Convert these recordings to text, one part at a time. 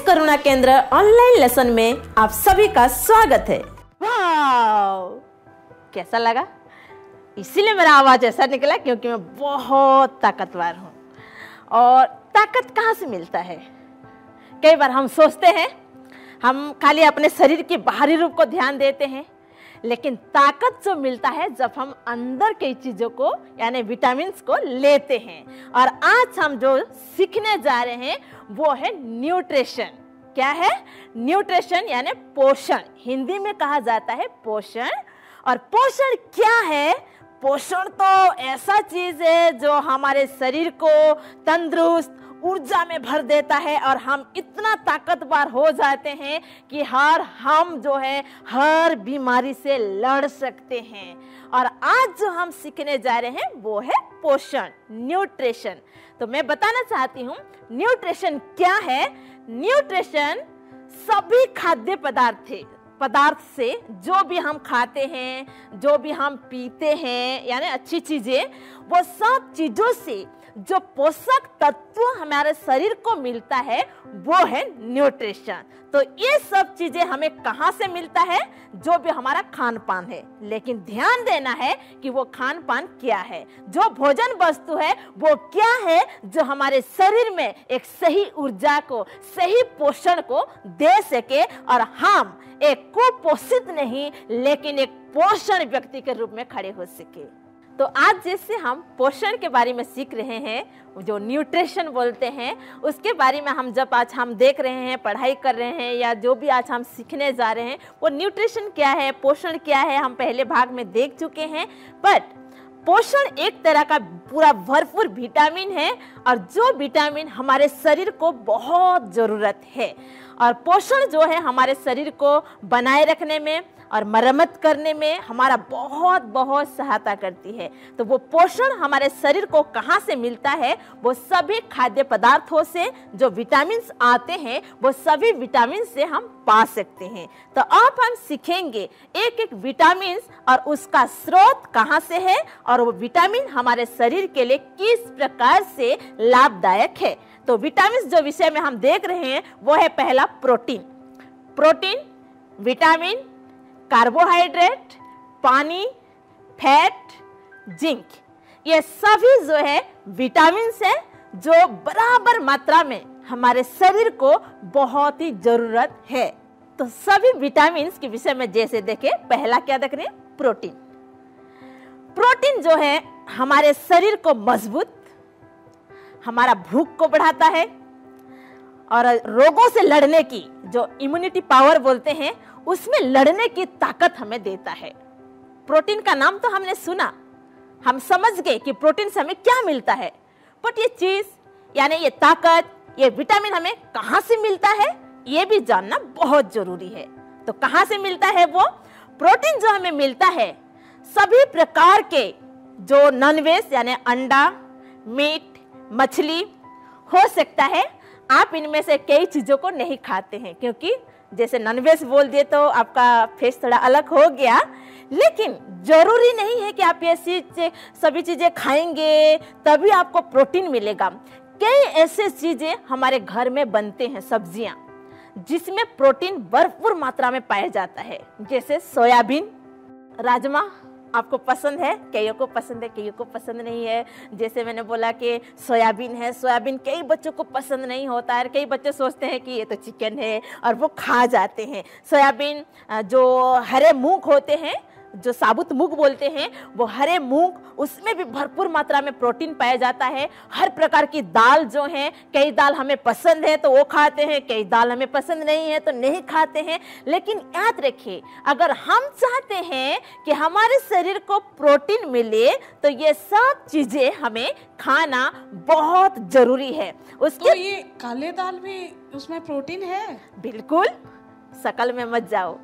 करुणा केंद्र online lesson में आप सभी का स्वागत है। वाव, कैसा लगा? इसीलिए मेरा आवाज ऐसा निकला क्योंकि मैं बहुत ताकतवर हूँ। और ताकत कहाँ से मिलता है? कई बार हम सोचते हैं हम खाली अपने शरीर के बाहरी रूप को ध्यान देते हैं, लेकिन ताकत जो मिलता है जब हम अंदर कई चीजों को यानी विटामिन्स को लेते हैं। और आज हम जो सीखने जा रहे हैं वो है न्यूट्रिशन। क्या है? न्यूट्रिशन यानी पोषण। हिंदी में कहा जाता है पोषण। और पोषण क्या है? पोषण तो ऐसा चीज है जो हमारे शरीर को तंदुरुस्त ऊर्जा में भर देता है और हम इतना ताकतवर हो जाते हैं कि हम जो है हर बीमारी से लड़ सकते हैं। और आज जो हम सीखने जा रहे हैं वो है पोषण, न्यूट्रिशन। तो मैं बताना चाहती हूँ न्यूट्रिशन क्या है। न्यूट्रिशन सभी खाद्य पदार्थ से जो भी हम खाते हैं, जो भी हम पीते हैं, यानी अच्छी चीजें, वो सब चीजों से जो पोषक तत्व हमारे शरीर को मिलता है वो है न्यूट्रिशन। तो ये सब चीजें हमें कहाँ से मिलता है? जो भी हमारा खान पान है। लेकिन ध्यान देना है कि वो खान पान क्या है, जो भोजन वस्तु है वो क्या है जो हमारे शरीर में एक सही ऊर्जा को, सही पोषण को दे सके और हम एक कुपोषित नहीं लेकिन एक पोषण व्यक्ति के रूप में खड़े हो सके। तो आज जैसे हम पोषण के बारे में सीख रहे हैं, जो न्यूट्रिशन बोलते हैं, उसके बारे में आज हम देख रहे हैं, पढ़ाई कर रहे हैं, या जो भी आज हम सीखने जा रहे हैं वो न्यूट्रिशन क्या है, पोषण क्या है, हम पहले भाग में देख चुके हैं। बट पोषण एक तरह का पूरा भरपूर विटामिन है और जो विटामिन हमारे शरीर को बहुत ज़रूरत है। और पोषण जो है हमारे शरीर को बनाए रखने में और मरम्मत करने में हमारा बहुत सहायता करती है। तो वो पोषण हमारे शरीर को कहाँ से मिलता है? वो सभी खाद्य पदार्थों से जो विटामिन्स आते हैं वो सभी विटामिन से हम पा सकते हैं। तो अब हम सीखेंगे एक एक विटामिन और उसका स्रोत कहाँ से है और वो विटामिन हमारे शरीर के लिए किस प्रकार से लाभदायक है। तो विटामिन जो विषय में हम देख रहे हैं वो है पहला प्रोटीन, विटामिन, कार्बोहाइड्रेट, पानी, फैट, जिंक। ये सभी जो है विटामिन्स हैं जो बराबर मात्रा में हमारे शरीर को बहुत ही जरूरत है। तो सभी विटामिन्स के विषय में जैसे देखें, पहला क्या देख रहे हैं? प्रोटीन जो है हमारे शरीर को मजबूत, हमारा भूख को बढ़ाता है और रोगों से लड़ने की जो इम्यूनिटी पावर बोलते हैं उसमें लड़ने की ताकत हमें देता है। प्रोटीन का नाम तो हमने सुना, हम समझ गए कि प्रोटीन से हमें क्या मिलता है, बट ये चीज यानी ये ताकत, ये विटामिन हमें कहाँ से मिलता है ये भी जानना बहुत जरूरी है। तो कहाँ से मिलता है वो प्रोटीन? जो हमें मिलता है सभी प्रकार के जो नॉनवेज यानी अंडा, मीट, मछली हो सकता है। आप इनमें से कई चीजों को नहीं खाते हैं क्योंकि जैसे नॉनवेज बोल दिए तो आपका फेस थोड़ा अलग हो गया, लेकिन जरूरी नहीं है कि आप ये सभी चीजें खाएंगे तभी आपको प्रोटीन मिलेगा। कई ऐसे चीजें हमारे घर में बनते हैं, सब्जियां, जिसमें प्रोटीन भरपूर मात्रा में पाया जाता है। जैसे सोयाबीन, राजमा आपको पसंद है, कईयों को पसंद है, कईयों को पसंद नहीं है। जैसे मैंने बोला कि सोयाबीन है, सोयाबीन कई बच्चों को पसंद नहीं होता है, कई बच्चे सोचते हैं कि ये तो चिकन है और वो खा जाते हैं। सोयाबीन जो हरे मूंग होते हैं, जो साबुत मूंग बोलते हैं, वो हरे मूंग, उसमें भी भरपूर मात्रा में प्रोटीन पाया जाता है। हर प्रकार की दाल जो है, कई दाल हमें पसंद है तो वो खाते हैं, कई दाल हमें पसंद नहीं है तो नहीं खाते हैं। लेकिन याद रखिए, अगर हम चाहते हैं कि हमारे शरीर को प्रोटीन मिले तो ये सब चीजें हमें खाना बहुत जरूरी है। तो ये काले दाल में उसमें प्रोटीन है? बिल्कुल, शकल में मत जाओ।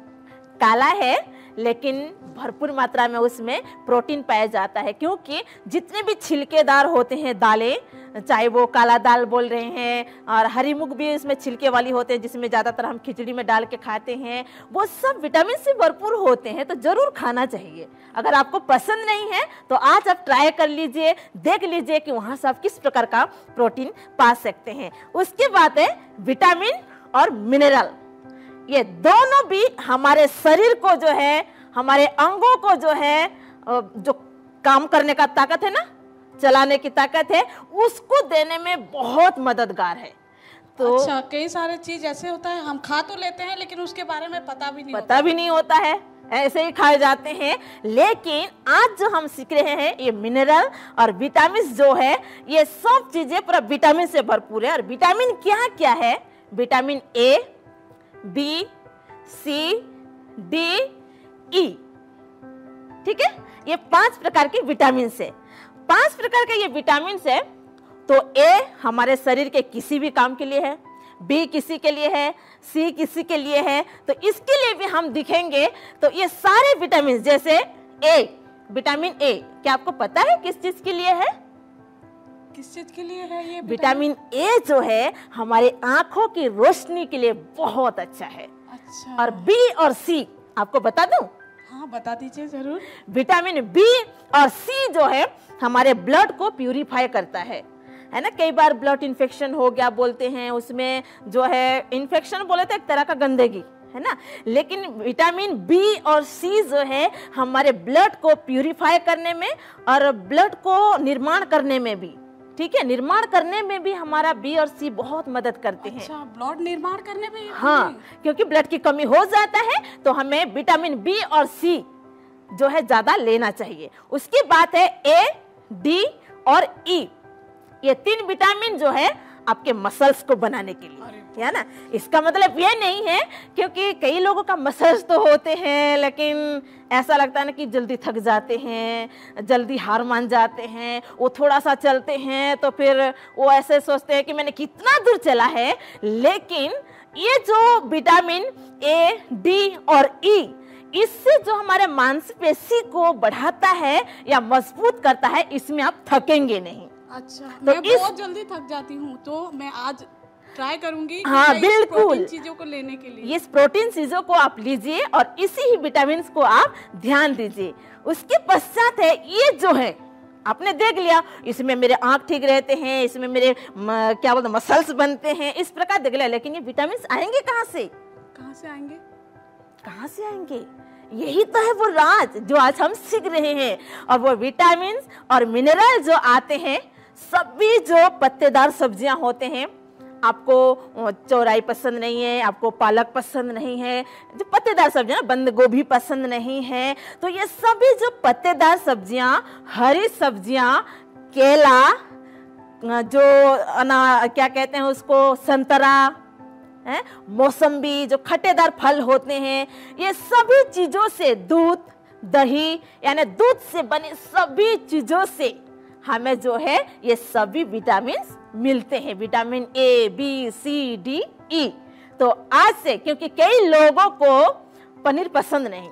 काला है लेकिन भरपूर मात्रा में उसमें प्रोटीन पाया जाता है, क्योंकि जितने भी छिलकेदार होते हैं दालें, चाहे वो काला दाल बोल रहे हैं और हरी मूंग भी इसमें छिलके वाली होते हैं जिसमें ज़्यादातर हम खिचड़ी में डाल के खाते हैं, वो सब विटामिन से भरपूर होते हैं, तो ज़रूर खाना चाहिए। अगर आपको पसंद नहीं है तो आज आप ट्राई कर लीजिए, देख लीजिए कि वहाँ से आप किस प्रकार का प्रोटीन पा सकते हैं। उसके बाद है विटामिन और मिनरल। ये दोनों भी हमारे शरीर को जो है, हमारे अंगों को जो है, जो काम करने का ताकत है ना, चलाने की ताकत है, उसको देने में बहुत मददगार है। तो अच्छा, कई सारे चीज ऐसे होता है हम खा तो लेते हैं लेकिन उसके बारे में पता भी नहीं होता है, ऐसे ही खाए जाते हैं। लेकिन आज जो हम सीख रहे हैं ये मिनरल और विटामिन जो है, ये सब चीजें पूरा विटामिन से भरपूर है। और विटामिन क्या क्या है? Vitamin A, B, C, D, E, ठीक है, ये 5 प्रकार के विटामिन है। 5 प्रकार के ये विटामिन है। तो ए हमारे शरीर के किसी भी काम के लिए है, बी किसी के लिए है, सी किसी के लिए है, तो इसके लिए भी हम दिखेंगे। तो ये सारे विटामिन, जैसे ए, विटामिन ए, क्या आपको पता है किस चीज के लिए है? किस चीज के लिए है ये विटामिन ए जो है हमारे आंखों की रोशनी के लिए बहुत अच्छा है। अच्छा। और बी और सी आपको बता दूं? हाँ, बता दीजिए जरूर। विटामिन बी और सी जो है हमारे ब्लड को प्यूरिफाई करता है ना। कई बार ब्लड इन्फेक्शन हो गया बोलते हैं, उसमें जो है इन्फेक्शन बोले तो एक तरह का गंदगी है ना, लेकिन विटामिन बी और सी जो है हमारे ब्लड को प्यूरिफाई करने में और ब्लड को निर्माण करने में भी, ठीक है, निर्माण करने में भी हमारा बी और सी बहुत मदद करते हैं। अच्छा, ब्लड निर्माण करने में? हाँ, क्योंकि ब्लड की कमी हो जाता है तो हमें विटामिन बी और सी जो है ज्यादा लेना चाहिए। उसकी बात है ए, डी और ई, ये 3 विटामिन जो है आपके मसल्स को बनाने के लिए, है ना। इसका मतलब ये नहीं है, क्योंकि कई लोगों का मसल्स तो होते हैं लेकिन ऐसा लगता है ना कि जल्दी थक जाते हैं, जल्दी हार मान जाते हैं, वो थोड़ा सा चलते हैं तो फिर वो ऐसे सोचते हैं कि मैंने कितना दूर चला है। लेकिन ये जो विटामिन ए, डी और ई, इससे जो हमारे मांसपेशी को बढ़ाता है या मजबूत करता है, इसमें आप थकेंगे नहीं। अच्छा, तो मैं बहुत जल्दी थक जाती हूँ, तो मैं आज ट्राई करूंगी। हाँ, बिल्कुल, चीजों को लेने के लिए इस प्रोटीन चीजों को आप लीजिए और इसी ही विटामिन को आप ध्यान दीजिए। उसके पश्चात है ये जो है, आपने देख लिया इसमें मेरे आंख ठीक रहते हैं, इसमें मेरे क्या बोलते मसल्स बनते हैं, इस प्रकार देख लिया। लेकिन ये विटामिन आएंगे कहाँ से? कहाँ से आएंगे? कहाँ से आएंगे? यही तो है वो राज जो आज हम सीख रहे हैं। और वो विटामिन और मिनरल जो आते हैं, सभी जो पत्तेदार सब्जियां होते हैं, आपको चौराई पसंद नहीं है, आपको पालक पसंद नहीं है, जो पत्तेदार सब्जियां, बंद गोभी पसंद नहीं है, तो ये सभी जो पत्तेदार सब्जियां, हरी सब्जियां, केला, जो क्या कहते हैं उसको, संतरा है, मौसम्बी, जो खट्टेदार फल होते हैं, ये सभी चीजों से, दूध, दही, यानी दूध से बने सभी चीजों से हमें जो है ये सभी विटामिन मिलते हैं। Vitamin A, B, C, D, E. तो आज से, क्योंकि कई लोगों को पनीर पसंद नहीं,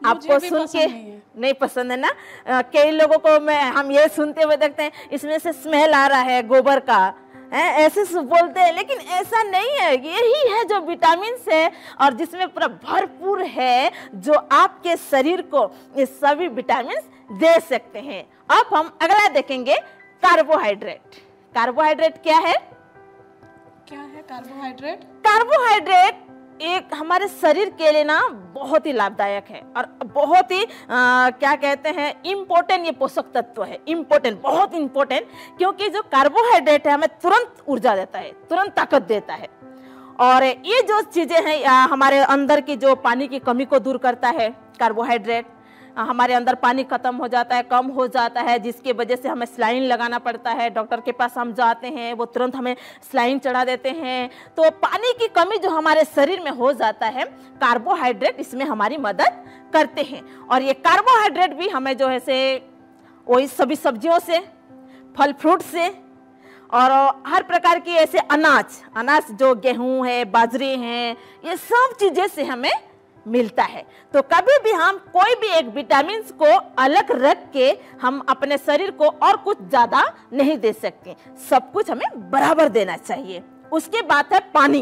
आपको सुन के नहीं पसंद है ना, कई लोगों को हम ये सुनते हुए देखते हैं इसमें से स्मेल आ रहा है गोबर का, ऐसे बोलते हैं, लेकिन ऐसा नहीं है। यही है जो विटामिन है और जिसमें पूरा भरपूर है, जो आपके शरीर को ये सभी विटामिन दे सकते हैं। अब हम अगला देखेंगे, कार्बोहाइड्रेट। कार्बोहाइड्रेट क्या है? क्या है कार्बोहाइड्रेट? कार्बोहाइड्रेट एक हमारे शरीर के लिए ना बहुत ही लाभदायक है और बहुत ही क्या कहते हैं, इम्पोर्टेंट ये पोषक तत्व है। इम्पोर्टेंट, बहुत इम्पोर्टेंट, क्योंकि जो कार्बोहाइड्रेट है हमें तुरंत ऊर्जा देता है, तुरंत ताकत देता है। और ये जो चीजें हैं हमारे अंदर की जो पानी की कमी को दूर करता है कार्बोहाइड्रेट। हमारे अंदर पानी खत्म हो जाता है, कम हो जाता है, जिसकी वजह से हमें स्लाइन लगाना पड़ता है। डॉक्टर के पास हम जाते हैं, वो तुरंत हमें स्लाइन चढ़ा देते हैं। तो पानी की कमी जो हमारे शरीर में हो जाता है, कार्बोहाइड्रेट इसमें हमारी मदद करते हैं। और ये कार्बोहाइड्रेट भी हमें जो है से वही सभी सब्जियों से, फल फ्रूट से और हर प्रकार की ऐसे अनाज जो गेहूं है, बाजरे हैं, ये सब चीजें से हमें मिलता है। तो कभी भी हम कोई भी एक विटामिन को अलग रख के हम अपने शरीर को और कुछ ज्यादा नहीं दे सकते, सब कुछ हमें बराबर देना चाहिए। उसके बाद है पानी।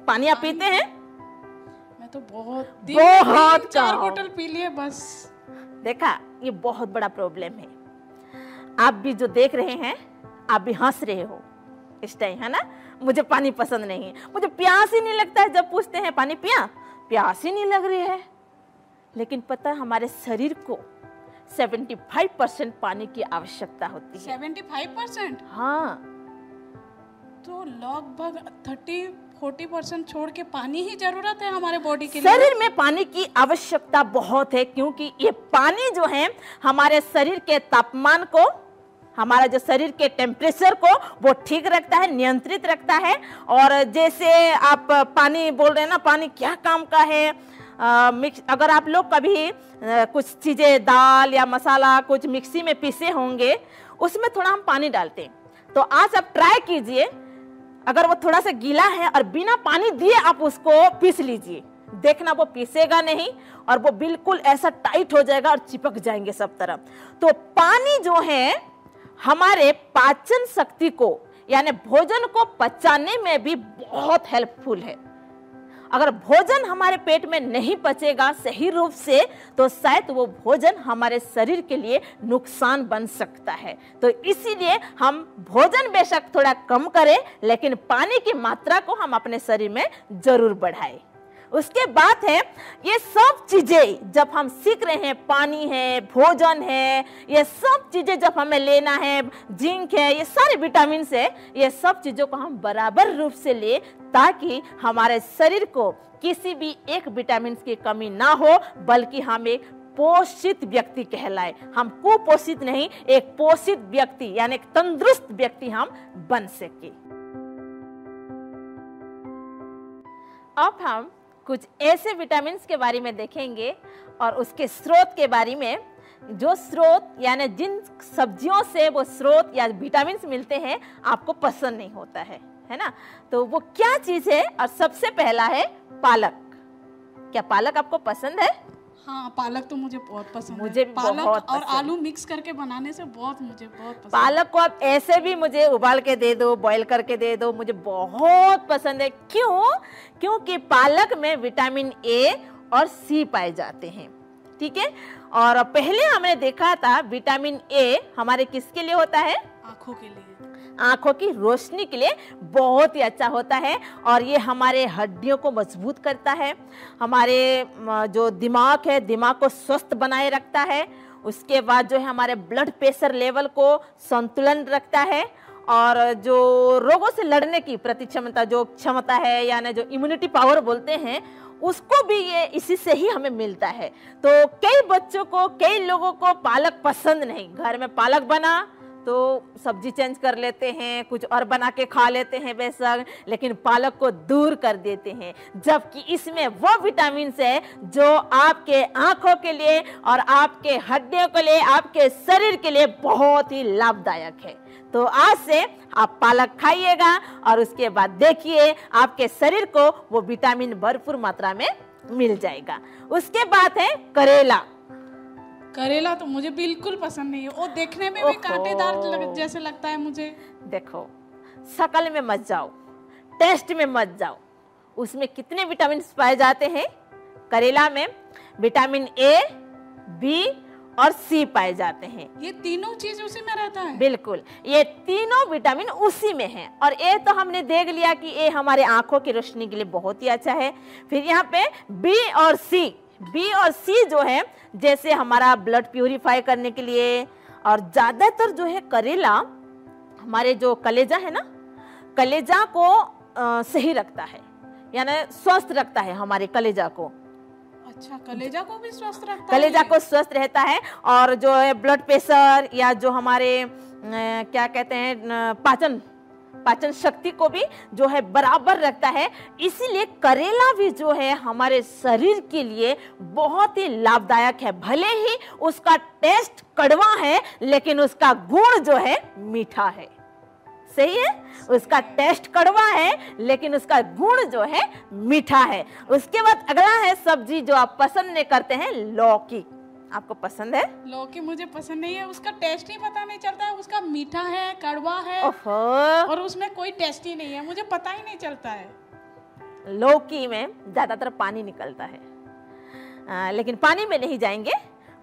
पानी आप पीते हैं? मैं तो बहुत बहुत 4 बोतल पी लिए बस। देखा, ये बहुत बड़ा प्रॉब्लम है। आप भी जो देख रहे हैं, आप भी हंस रहे हो इस टाइम, है ना? मुझे पानी पसंद नहीं है, मुझे प्यास ही नहीं लगता है। जब पूछते हैं पानी पिया, प्यास ही नहीं लग रही है। लेकिन पता है हमारे शरीर को 75% पानी की आवश्यकता होती है। 75%? हाँ, तो लगभग 30-40% छोड़ के पानी ही जरूरत है हमारे बॉडी के लिए। शरीर में पानी की आवश्यकता बहुत है, क्योंकि ये पानी जो है हमारे शरीर के तापमान को, हमारा जो शरीर के टेम्परेचर को वो ठीक रखता है, नियंत्रित रखता है। और जैसे आप पानी बोल रहे हैं ना, पानी क्या काम का है। अगर आप लोग कभी कुछ चीज़ें, दाल या मसाला कुछ मिक्सी में पीसे होंगे, उसमें थोड़ा हम पानी डालते हैं। तो आज आप ट्राई कीजिए, अगर वो थोड़ा सा गीला है और बिना पानी दिए आप उसको पीस लीजिए, देखना वो पीसेगा नहीं और वो बिल्कुल ऐसा टाइट हो जाएगा और चिपक जाएंगे सब तरफ। तो पानी जो है हमारे पाचन शक्ति को, यानी भोजन को पचाने में भी बहुत हेल्पफुल है। अगर भोजन हमारे पेट में नहीं पचेगा सही रूप से, तो शायद वो भोजन हमारे शरीर के लिए नुकसान बन सकता है। तो इसीलिए हम भोजन बेशक थोड़ा कम करें, लेकिन पानी की मात्रा को हम अपने शरीर में जरूर बढ़ाएं। उसके बाद है ये सब चीजें जब हम सीख रहे हैं, पानी है, भोजन है, ये सब चीजें जब हमें लेना है, जिंक है, ये सारे विटामिन है, ये सब चीजों को हम बराबर रूप से ले, ताकि हमारे शरीर को किसी भी एक विटामिन की कमी ना हो, बल्कि हम एक पोषित व्यक्ति कहलाए। हम कुपोषित नहीं, एक पोषित व्यक्ति यानी एक तंदुरुस्त व्यक्ति हम बन सके। अब हम कुछ ऐसे विटामिन के बारे में देखेंगे और उसके स्रोत के बारे में। जो स्रोत यानी जिन सब्जियों से वो स्रोत या विटामिन मिलते हैं आपको पसंद नहीं होता है ना? तो वो क्या चीज है? और सबसे पहला है पालक। क्या पालक आपको पसंद है? हाँ, पालक तो मुझे बहुत पसंद मुझे है। भी पालक बहुत और पसंद। आलू मिक्स करके बनाने से मुझे बहुत पसंद। पालक को आप ऐसे भी मुझे उबाल के दे दो, बॉईल करके दे दो, मुझे बहुत पसंद है। क्यों? क्योंकि पालक में विटामिन ए और सी पाए जाते हैं। ठीक है। और पहले हमने देखा था विटामिन ए हमारे किसके लिए होता है? आंखों के लिए। आंखों की रोशनी के लिए बहुत ही अच्छा होता है। और ये हमारे हड्डियों को मजबूत करता है, हमारे जो दिमाग है, दिमाग को स्वस्थ बनाए रखता है। उसके बाद जो है हमारे ब्लड प्रेशर लेवल को संतुलन रखता है। और जो रोगों से लड़ने की प्रति क्षमता, जो क्षमता है यानी जो इम्यूनिटी पावर बोलते हैं, उसको भी ये इसी से ही हमें मिलता है। तो कई बच्चों को, कई लोगों को पालक पसंद नहीं। घर में पालक बना तो सब्जी चेंज कर लेते हैं, कुछ और बना के खा लेते हैं बेशक, लेकिन पालक को दूर कर देते हैं। जबकि इसमें वो विटामिन है जो आपके आंखों के लिए और आपके हड्डियों के लिए, आपके शरीर के लिए बहुत ही लाभदायक है। तो आज से आप पालक खाइएगा और उसके बाद देखिए आपके शरीर को वो विटामिन भरपूर मात्रा में मिल जाएगा। उसके बाद है करेला। करेला तो मुझे बिल्कुल पसंद नहीं है। वो देखने में भी कांटेदार जैसे लगता है मुझे। देखो, शक्ल में मत जाओ, टेस्ट में मत जाओ। उसमें कितने विटामिन पाए जाते हैं? करेला में विटामिन ए, बी और सी पाए जाते हैं। ये तीनों चीज उसी में रहता है? बिल्कुल, ये तीनों विटामिन उसी में हैं। और ए तो हमने देख लिया कि ए हमारे आंखों की रोशनी के लिए बहुत ही अच्छा है। फिर यहाँ पे बी और सी जो है, जैसे हमारा ब्लड प्यूरिफाई करने के लिए। और ज्यादातर जो है करेला हमारे जो कलेजा है ना, कलेजा को सही रखता है, यानी स्वस्थ रखता है हमारे कलेजा को। अच्छा, कलेजा को भी स्वस्थ रखता है? कलेजा को स्वस्थ रहता है। और जो है ब्लड प्रेशर या जो हमारे क्या कहते हैं पाचन शक्ति को भी जो है बराबर रखता है। इसीलिए करेला भी जो है हमारे शरीर के लिए बहुत ही लाभदायक है। भले ही उसका टेस्ट कड़वा है, लेकिन उसका गुण जो है मीठा है। सही है, उसका टेस्ट कड़वा है लेकिन उसका गुण जो है मीठा है। उसके बाद अगला है सब्जी जो आप पसंद नहीं करते हैं, लौकी। आपको पसंद है? लौकी मुझे पसंद नहीं है, उसका टेस्ट ही पता नहीं चलता है, उसका मीठा है, कड़वा है, ओहो, और उसमें कोई टेस्ट ही नहीं है, मुझे पता ही नहीं चलता है। लौकी में ज्यादातर पानी निकलता है, लेकिन पानी में नहीं जाएंगे।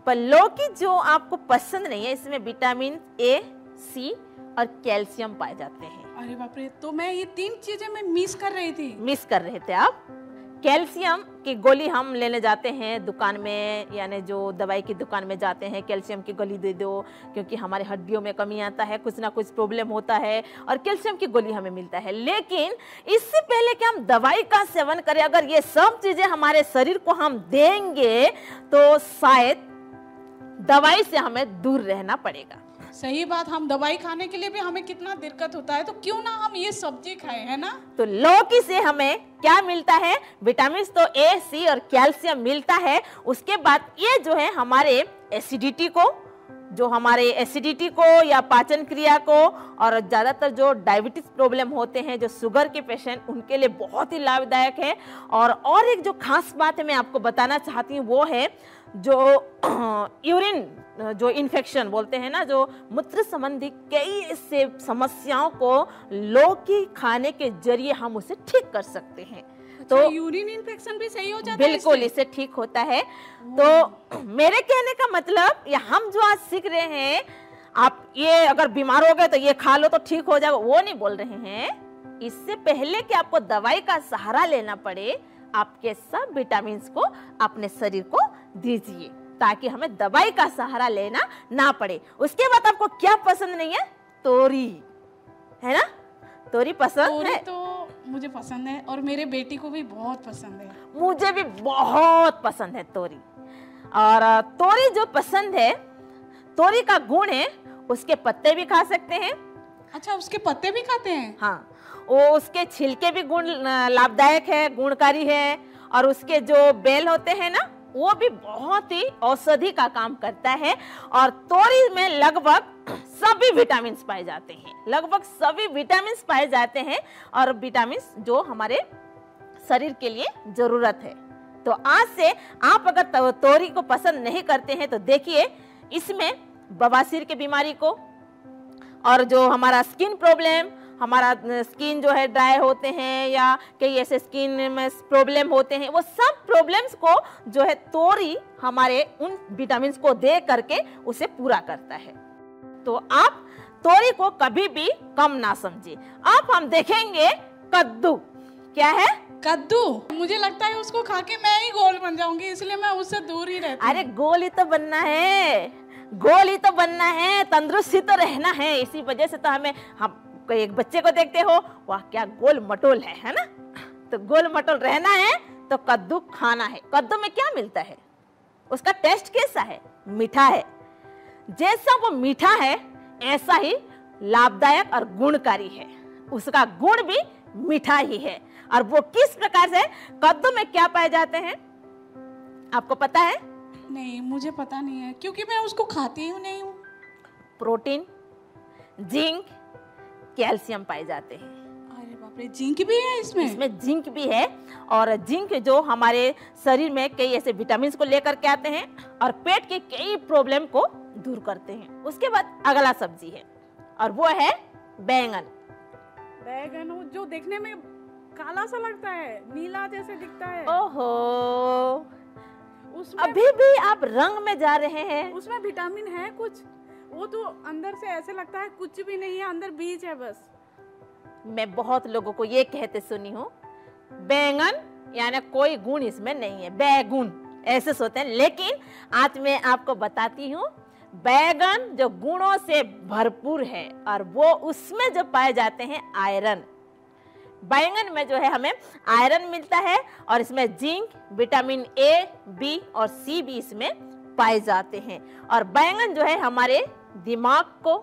पर लौकी जो आपको पसंद नहीं है, इसमें विटामिन ए, सी और कैल्शियम पाए जाते हैं। अरे बाप रे, तो मैं ये 3 चीजें मैं मिस कर रही थी। मिस कर रहे थे आप। कैल्शियम की गोली हम लेने जाते हैं दुकान में, यानी जो दवाई की दुकान में जाते हैं, कैल्शियम की गोली दे दो क्योंकि हमारे हड्डियों में कमी आता है, कुछ ना कुछ प्रॉब्लम होता है और कैल्शियम की गोली हमें मिलता है। लेकिन इससे पहले कि हम दवाई का सेवन करें, अगर ये सब चीजें हमारे शरीर को हम देंगे तो शायद दवाई से हमें दूर रहना पड़ेगा। सही बात, हम दवाई खाने के लिए भी हमें कितना दिक्कत होता है, तो क्यों ना हम ये सब्जी खाएं, है ना। तो लौकी से हमें क्या मिलता है? विटामिन तो ए, सी और कैल्शियम मिलता है। उसके बाद ये जो है हमारे एसिडिटी को या पाचन क्रिया को, और ज्यादातर जो डायबिटीज प्रॉब्लम होते हैं, जो शुगर के पेशेंट, उनके लिए बहुत ही लाभदायक है। और एक जो खास बात है मैं आपको बताना चाहती हूँ, वो है जो यूरिन जो इन्फेक्शन बोलते हैं ना, जो मूत्र संबंधी कई ऐसे समस्याओं को लौकी खाने के जरिए हम उसे ठीक कर सकते हैं। तो यूरिन इन्फेक्शन भी सही हो जाता है? बिल्कुल, इससे ठीक होता है। तो मेरे कहने का मतलब, ये हम जो आज सीख रहे हैं, आप ये अगर बीमार हो गए तो ये खा लो तो ठीक हो जाएगा, वो नहीं बोल रहे हैं। इससे पहले कि आपको दवाई का सहारा लेना पड़े, आपके सब विटामिन को अपने शरीर को दीजिए ताकि हमें दवाई का सहारा लेना ना पड़े। उसके बाद आपको क्या पसंद नहीं है? तोरी, है ना? तोरी पसंद है? तो मुझे पसंद है और मेरे बेटी को भी बहुत पसंद है। मुझे भी बहुत पसंद है तोरी। और तोरी जो पसंद है, तोरी का गुण है उसके पत्ते भी खा सकते हैं। अच्छा, उसके पत्ते भी खाते हैं? हाँ, वो उसके छिलके भी गुण लाभदायक है, गुणकारी है। और उसके जो बेल होते हैं ना, वो भी बहुत ही औषधि का काम करता है। और तोरी में लगभग सभी विटामिन पाए जाते हैं, लगभग सभी विटामिन पाए जाते हैं, और विटामिन जो हमारे शरीर के लिए जरूरत है। तो आज से आप अगर तोरी को पसंद नहीं करते हैं तो देखिए, इसमें बवासीर की बीमारी को, और जो हमारा स्किन प्रॉब्लम, हमारा स्किन जो है ड्राई होते हैं या कई ऐसे स्किन में प्रॉब्लम होते हैं, वो सब प्रॉब्लम्स को जो है तोरी हमारे उन विटामिन को दे करके उसे पूरा करता है। तो आप तोरी को कभी भी कम ना समझिए। अब हम देखेंगे कद्दू। क्या है? कद्दू। मुझे लगता है उसको खा के मैं ही गोल बन जाऊंगी, इसलिए मैं उससे दूर ही रहती हूँ। अरे गोल ही तो बनना है, गोल ही तो बनना है, तंदुरुस्त ही तो रहना है। इसी वजह से तो हम एक बच्चे को देखते हो, वाह क्या गोल मटोल है ना। तो गोल मटोल रहना है तो कद्दू खाना है। कद्दू में क्या मिलता है? उसका टेस्ट कैसा है? मीठा है। जैसा वो मीठा है ऐसा ही लाभदायक और गुणकारी है। उसका गुण भी मीठा ही है। और वो किस प्रकार से? कद्दू में क्या पाए जाते हैं आपको पता है? नहीं, मुझे पता नहीं है क्योंकि मैं उसको खाती हूँ नहीं हूँ। प्रोटीन, जिंक, कैल्शियम पाए जाते हैं। अरे बाप रे, जिंक भी है इसमें? इसमें जिंक भी है। और जिंक जो हमारे शरीर में कई ऐसे विटामिन को लेकर के आते हैं और पेट के कई प्रॉब्लम को दूर करते हैं। उसके बाद अगला सब्जी है और वो है बैंगन। बैंगन वो जो देखने में काला सा लगता है, नीला जैसे दिखता है। ओहो, उसमें अभी भी आप रंग में जा रहे हैं। उसमें विटामिन है कुछ? वो तो अंदर से ऐसे लगता है कुछ भी नहीं है, अंदर बीज है बस। मैं बहुत लोगों को ये कहते सुनी हूँ, बैंगन यानी कोई गुण इसमें नहीं है, बैगुन ऐसे सोचते हैं। लेकिन आज मैं आपको बताती हूँ, बैगन जो गुणों से भरपूर है और वो उसमें जो पाए जाते हैं आयरन। बैंगन में जो है हमें आयरन मिलता है और इसमें जिंक, विटामिन ए, बी और सी भी इसमें पाए जाते हैं। और बैंगन जो है हमारे दिमाग को,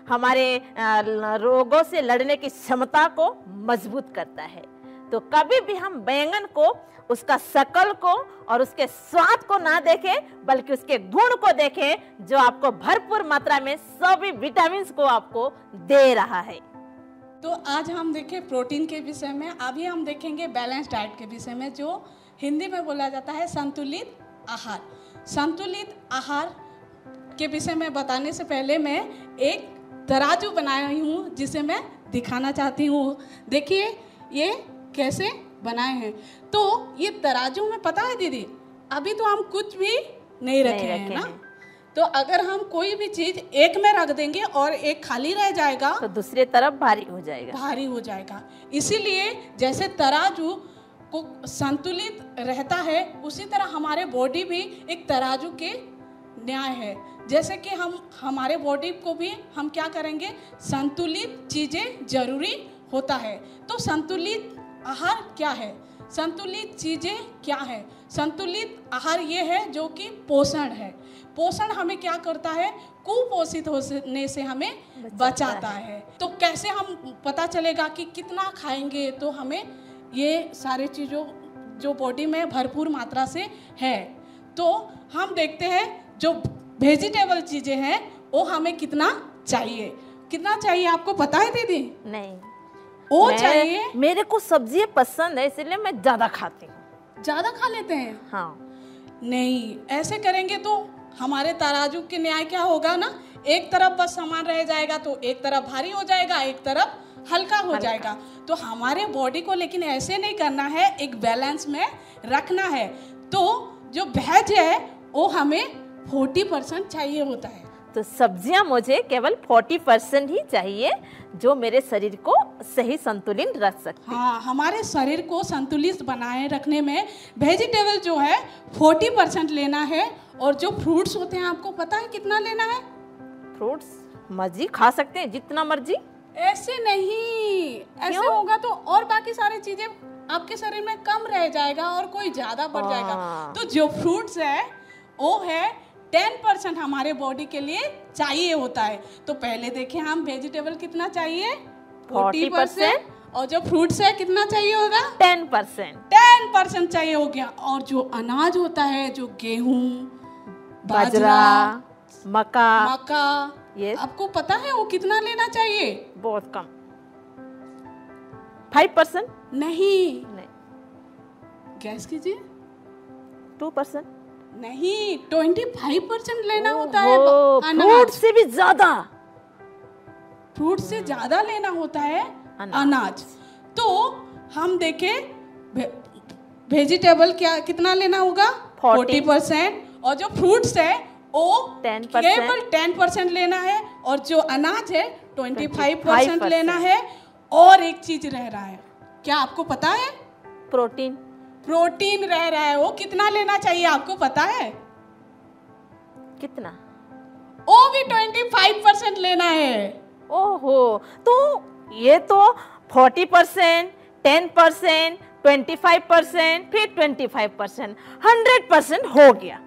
हमारे रोगों से लड़ने की क्षमता को मजबूत करता है। तो कभी भी हम बैंगन को, उसका शकल को और उसके स्वाद को ना देखें, बल्कि उसके गुण को देखें जो आपको भरपूर मात्रा में सभी विटामिन को आपको दे रहा है। तो आज हम देखें प्रोटीन के विषय में, अभी हम देखेंगे बैलेंस डाइट के विषय में, जो हिंदी में बोला जाता है संतुलित आहार। संतुलित आहार के विषय में बताने से पहले मैं एक तराजू बनाई हूँ जिसे मैं दिखाना चाहती हूँ। देखिए ये कैसे बनाए हैं। तो ये तराजू में पता है दीदी, अभी तो हम कुछ भी नहीं रखे हैं ना, तो अगर हम कोई भी चीज एक में रख देंगे और एक खाली रह जाएगा तो दूसरी तरफ भारी हो जाएगा। इसीलिए जैसे तराजू को संतुलित रहता है, उसी तरह हमारे बॉडी भी एक तराजू के न्याय है। जैसे कि हम हमारे बॉडी को भी हम क्या करेंगे, संतुलित चीजें जरूरी होता है। तो संतुलित आहार क्या है, संतुलित चीजें क्या है? संतुलित आहार ये है जो कि पोषण है। पोषण हमें क्या करता है, कुपोषित होने से हमें बचाता है। तो कैसे हम पता चलेगा कि कितना खाएंगे तो हमें ये सारे चीज़ों जो बॉडी में भरपूर मात्रा से है। तो हम देखते हैं जो वेजिटेबल चीज़ें हैं वो हमें कितना चाहिए आपको पता है दीदी? नहीं, वो चाहिए। मेरे को सब्जियां पसंद है इसलिए मैं ज्यादा खाती हूँ। ज्यादा खा लेते हैं? हाँ। नहीं, ऐसे करेंगे तो हमारे तराजू के न्याय क्या होगा ना, एक तरफ बस सामान रह जाएगा तो एक तरफ भारी हो जाएगा, एक तरफ हल्का हो जाएगा। तो हमारे बॉडी को लेकिन ऐसे नहीं करना है, एक बैलेंस में रखना है। तो जो वेज है वो हमें 40% चाहिए होता है। तो सब्जियां मुझे केवल 40% ही चाहिए जो मेरे शरीर को सही संतुलित रख सकते। हाँ, हमारे शरीर को संतुलित बनाए रखने में वेजिटेबल जो है 40% लेना है। और जो फ्रूट्स होते हैं आपको पता है कितना लेना है? फ्रूट्स मर्जी खा सकते हैं, जितना मर्जी। ऐसे नहीं, ऐसे होगा तो और बाकी सारी चीजें आपके शरीर में कम रह जाएगा और कोई ज्यादा बढ़ जाएगा। तो जो फ्रूट्स है वो है 10% हमारे बॉडी के लिए चाहिए होता है। तो पहले देखें हम वेजिटेबल कितना चाहिए, 40%, और जो फ्रूट्स है कितना चाहिए होगा, 10% चाहिए हो गया। और जो अनाज होता है, जो गेहूं, बाजरा, मक्का, ये आपको पता है वो कितना लेना चाहिए? बहुत कम, 5%। नहीं, गैस कीजिए। 2%। नहीं, 25% लेना होता है। फ्रूट से भी ज्यादा, फ्रूट से ज्यादा लेना होता है अनाज। तो हम देखें वेजिटेबल क्या कितना लेना होगा, 40%, और जो फ्रूट्स है वो 10%, केवल 10% लेना है, और जो अनाज है 25% लेना है। और एक चीज रह रहा है, क्या आपको पता है? प्रोटीन रह रहा है, वो कितना लेना चाहिए आपको पता है? कितना? वो भी 25% लेना है। ओहो, तो ये तो 40%, 10%, 25%, फिर 25%, 100% हो गया।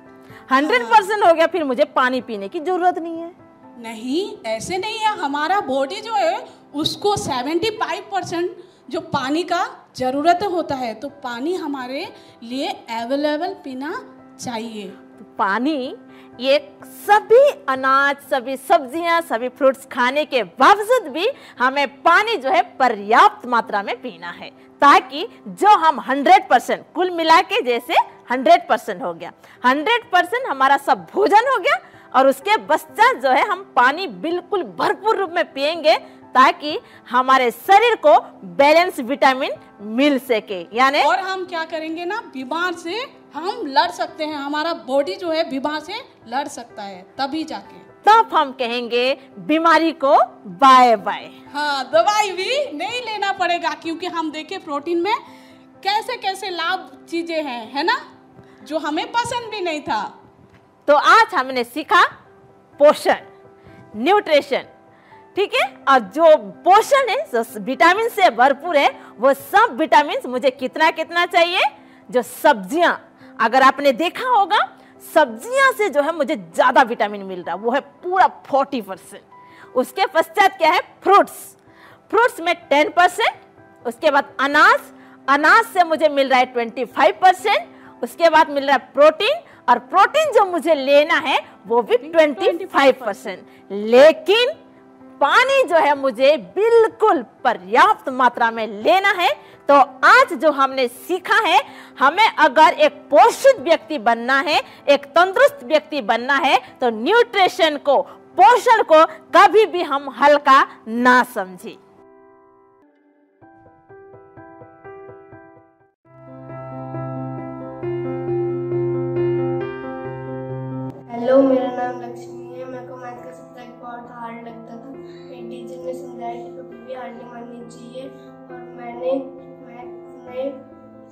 100% हो गया, फिर मुझे पानी पीने की जरूरत नहीं है। नहीं, ऐसे नहीं है। हमारा बॉडी जो है उसको 75% जो पानी का जरूरत होता है, तो पानी हमारे लिए अवेलेबल पीना चाहिए। तो पानी, ये सभी अनाज, सभी सब्जियां, सभी फ्रूट्स खाने के बावजूद भी हमें पानी जो है पर्याप्त मात्रा में पीना है, ताकि जो हम 100% कुल मिला के जैसे 100% हो गया, 100% हमारा सब भोजन हो गया, और उसके पश्चात जो है हम पानी बिल्कुल भरपूर रूप में पिएंगे, ताकि हमारे शरीर को बैलेंस विटामिन मिल सके। यानी और हम क्या करेंगे ना, बीमार से हम लड़ सकते हैं। हमारा बॉडी जो है बीमार से लड़ सकता है, तभी जाके तब हम कहेंगे बीमारी को बाय बाय। हाँ, दवाई भी नहीं लेना पड़ेगा, क्योंकि हम देखें प्रोटीन में कैसे कैसे लाभ चीजें हैं, है ना, जो हमें पसंद भी नहीं था। तो आज हमने सीखा पोषण, न्यूट्रिशन, ठीक है। और जो पोषण है, जो विटामिन से भरपूर है, वो सब विटामिन मुझे कितना कितना चाहिए। जो सब्जियां, अगर आपने देखा होगा, सब्जियां से जो है मुझे ज्यादा विटामिन मिल रहा है, वो है पूरा 40%। उसके पश्चात क्या है, फ्रूट्स में 10%। उसके बाद अनाज से मुझे मिल रहा है 25%। उसके बाद मिल रहा है प्रोटीन, और प्रोटीन जो मुझे लेना है वो भी 25%। लेकिन पानी जो है मुझे बिल्कुल पर्याप्त मात्रा में लेना है। तो आज जो हमने सीखा है, हमें अगर एक पोषित व्यक्ति बनना है, एक तंदुरुस्त व्यक्ति बनना है, तो न्यूट्रिशन को, पोषण को कभी भी हम हल्का ना समझें। हेलो, मेरा नाम लक्ष्मी है। मेरे को मैथ का सब्जेक्ट बहुत हार्ड लगता था। मेरी टीचर ने समझाया कि कभी भी हार नहीं माननी चाहिए, और मैंने मैथ में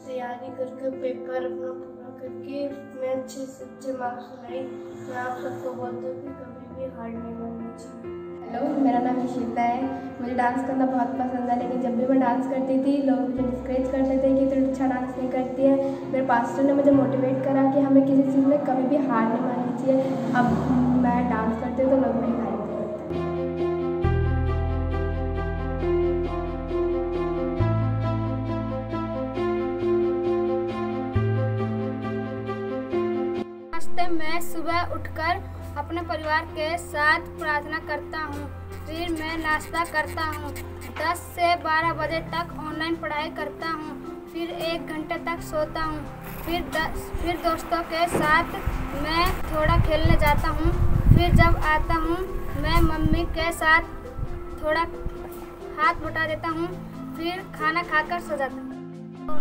तैयारी करके पेपर अपना पूरा करके मैं अच्छे से अच्छे मार्क्स लाई। मैं आप सबको बोलती हूँ कि कभी भी हार नहीं माननी चाहिए। हेलो, मेरा नाम इशिता है। मुझे डांस करना बहुत पसंद है, लेकिन जब भी मैं डांस करती थी लोग मुझे डिस्करेज करते थे कि तू अच्छा डांस नहीं करती है। मेरे पास्टर ने मुझे मोटिवेट करा कि हमें किसी चीज़ में कभी भी हार नहीं माननी चाहिए। अब मैं डांस करती हूँ तो लोग मेरी तारीफ करते हैं। मैं सुबह उठकर अपने परिवार के साथ प्रार्थना करता हूँ, फिर मैं नाश्ता करता हूँ। 10 से 12 बजे तक ऑनलाइन पढ़ाई करता हूँ, फिर 1 घंटे तक सोता हूँ। फिर दोस्तों के साथ मैं थोड़ा खेलने जाता हूँ। फिर जब आता हूँ मैं मम्मी के साथ थोड़ा हाथ बटा देता हूँ, फिर खाना खाकर सो जाता हूँ।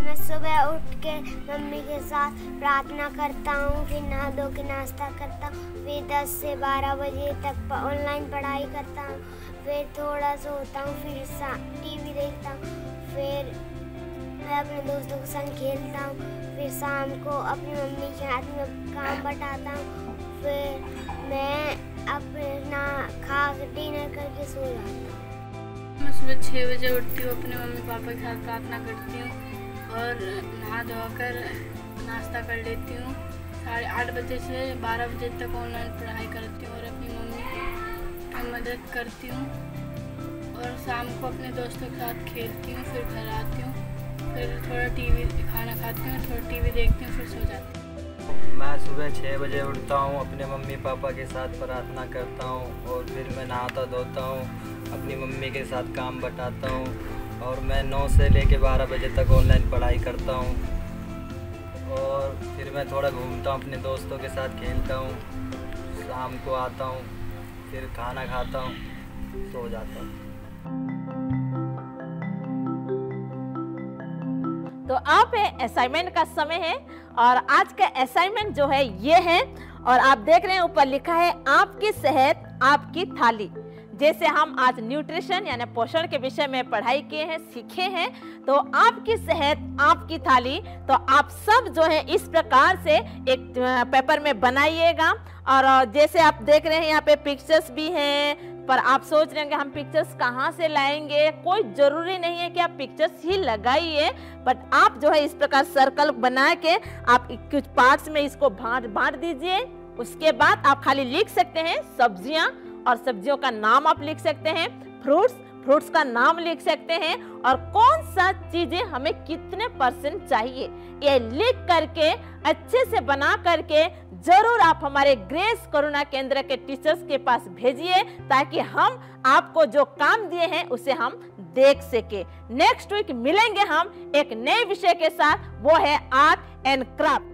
मैं सुबह उठ के मम्मी के साथ प्रार्थना करता हूँ, फिर नहा धो के नाश्ता करता हूँ, फिर 10 से 12 बजे तक ऑनलाइन पढ़ाई करता हूँ, फिर थोड़ा सोता हूँ, फिर टीवी देखता हूँ, फिर मैं अपने दोस्तों के संग खेलता हूँ, फिर शाम को अपनी मम्मी के हाथ में काम बटाता हूँ, फिर मैं अपना खा डिनर करके सो जाता हूँ। मैं सुबह 6 बजे उठती हूँ, अपने मम्मी पापा के साथ प्रार्थना करती हूँ और नहा धोकर नाश्ता कर लेती हूँ। 8:30 बजे से 12 बजे तक ऑनलाइन पढ़ाई करती हूँ और अपनी मम्मी की मदद करती हूँ, और शाम को अपने दोस्तों के साथ खेलती हूँ, फिर घर आती हूँ, फिर थोड़ा टीवी खाना खाती हूँ, थोड़ा टीवी देखती हूँ, फिर सो जाती हूँ। मैं सुबह 6 बजे उठता हूँ, अपने मम्मी पापा के साथ प्रार्थना करता हूँ, और फिर मैं नहाता धोता हूँ, अपनी मम्मी के साथ काम बटाता हूँ, और मैं 9 से लेकर 12 बजे तक ऑनलाइन पढ़ाई करता हूँ, और फिर मैं थोड़ा घूमता हूँ, अपने दोस्तों के साथ खेलता हूँ, शाम को आता हूँ, फिर खाना खाता हूँ, सो जाता हूँ। तो आप असाइनमेंट का समय है, और आज का असाइनमेंट जो है ये है, और आप देख रहे हैं ऊपर लिखा है आपकी सेहत आपकी थाली। जैसे हम आज न्यूट्रिशन यानी पोषण के विषय में पढ़ाई किए हैं, सीखे हैं, तो आपकी सेहत आपकी थाली, तो आप सब जो है इस प्रकार से एक पेपर में बनाइएगा। और जैसे आप देख रहे हैं यहाँ पे पिक्चर्स भी हैं, पर आप सोच रहे हैं कि हम पिक्चर्स कहाँ से लाएंगे। कोई जरूरी नहीं है कि आप पिक्चर्स ही लगाइए, बट आप जो है इस प्रकार सर्कल बना के आप कुछ पार्ट्स में इसको बांट दीजिए। उसके बाद आप खाली लिख सकते हैं सब्जियां, और सब्जियों का नाम आप लिख सकते हैं, फ्रूट्स का नाम लिख सकते हैं, और कौन सा चीजें हमें कितने % चाहिए, ये लिख करके अच्छे से बना करके जरूर आप हमारे ग्रेस करुणा केंद्र के टीचर्स के पास भेजिए, ताकि हम आपको जो काम दिए हैं उसे हम देख सके। नेक्स्ट वीक मिलेंगे हम एक नए विषय के साथ, वो है आर्ट एंड क्राफ्ट।